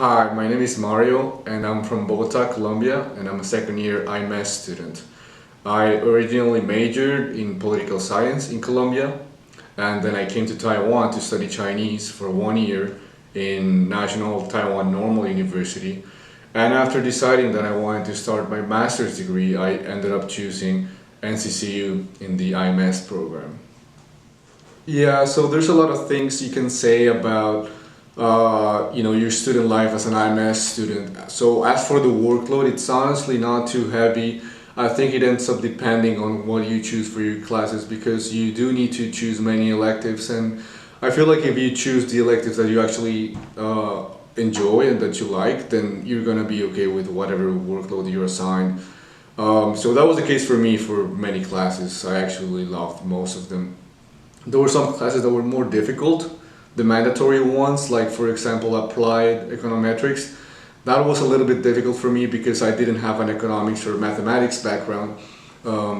Hi, my name is Mario and I'm from Bogota, Colombia, and I'm a second year IMES student. I originally majored in political science in Colombia, and then I came to Taiwan to study Chinese for 1 year in National Taiwan Normal University. And after deciding that I wanted to start my master's degree, I ended up choosing NCCU in the IMES program. Yeah, so there's a lot of things you can say about your student life as an IMS student. So as for the workload, it's honestly not too heavy. I think it ends up depending on what you choose for your classes because you do need to choose many electives, and I feel like if you choose the electives that you actually enjoy and that you like, then you're gonna be okay with whatever workload you're assigned. So that was the case for me for many classes. I actually loved most of them. There were some classes that were more difficult. The mandatory ones, like for example applied econometrics, that was a little bit difficult for me because I didn't have an economics or mathematics background,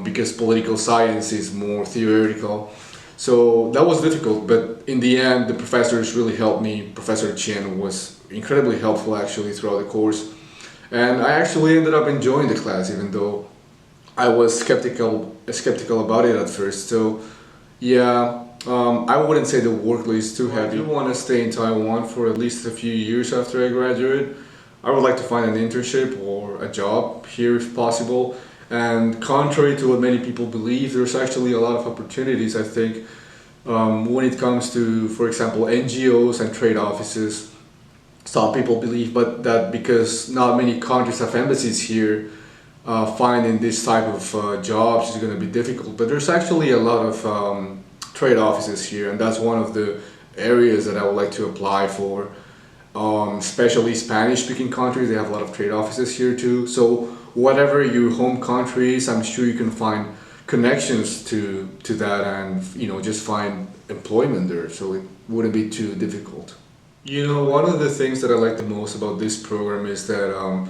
because political science is more theoretical. So that was difficult, but in the end the professors really helped me. Professor Chen was incredibly helpful actually throughout the course, and I actually ended up enjoying the class even though I was skeptical about it at first. So yeah, I wouldn't say the workload is too heavy. I do want to stay in Taiwan for at least a few years after I graduate. I would like to find an internship or a job here if possible. And contrary to what many people believe, there's actually a lot of opportunities, I think, when it comes to, for example, NGOs and trade offices. Some people believe, but that because not many countries have embassies here, finding this type of jobs is going to be difficult. But there's actually a lot of trade offices here, and that's one of the areas that I would like to apply for. Especially Spanish-speaking countries, they have a lot of trade offices here too. So whatever your home country is, I'm sure you can find connections to that, and just find employment there. So it wouldn't be too difficult. One of the things that I like the most about this program is that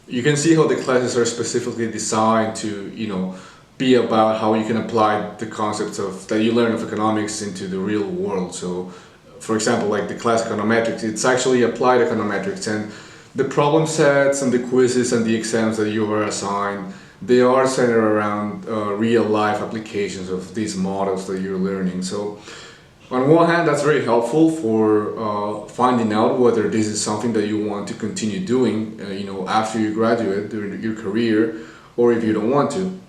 you can see how the classes are specifically designed to, be about how you can apply the concepts of that you learn of economics into the real world. So, for example, like the class econometrics, it's actually applied econometrics, and the problem sets and the quizzes and the exams that you are assigned, they are centered around real life applications of these models that you're learning. So, on one hand, that's very helpful for finding out whether this is something that you want to continue doing, after you graduate during your career, or if you don't want to.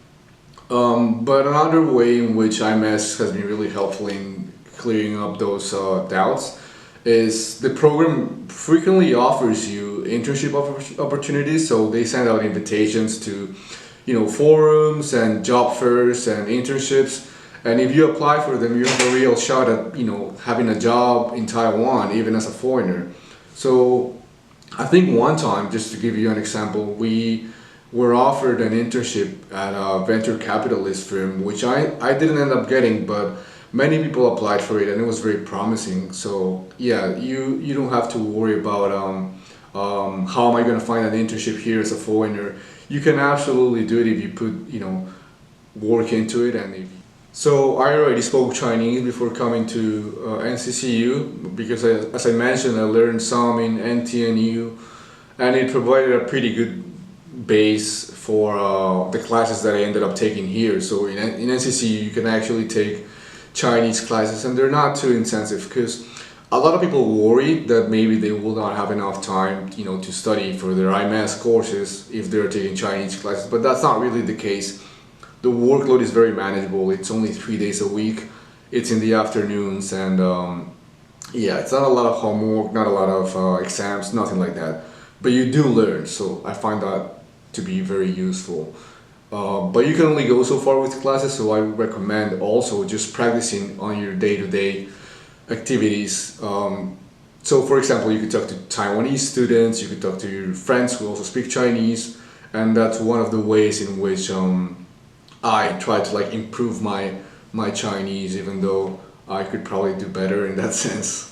But another way in which IMES has been really helpful in clearing up those doubts is the program frequently offers you internship opportunities. So they send out invitations to, forums and job fairs and internships. And if you apply for them, you have a real shot at, having a job in Taiwan, even as a foreigner. So I think one time, just to give you an example, we were offered an internship at a venture capitalist firm, which I didn't end up getting, but many people applied for it and it was very promising. So yeah, you don't have to worry about how am I going to find an internship here as a foreigner. You can absolutely do it if you put work into it. So I already spoke Chinese before coming to NCCU because as I mentioned, I learned some in NTNU, and it provided a pretty good base for the classes that I ended up taking here. So in NCCU you can actually take Chinese classes, and they're not too intensive because a lot of people worry that maybe they will not have enough time to study for their IMES courses if they're taking Chinese classes, but that's not really the case. The workload is very manageable. It's only 3 days a week. It's in the afternoons, and yeah, it's not a lot of homework, not a lot of exams, nothing like that. But you do learn, so I find that to be very useful. But you can only go so far with classes, so I would recommend also just practicing on your day-to-day activities. So for example, you could talk to Taiwanese students, you could talk to your friends who also speak Chinese, and that's one of the ways in which I try to improve my Chinese, even though I could probably do better in that sense.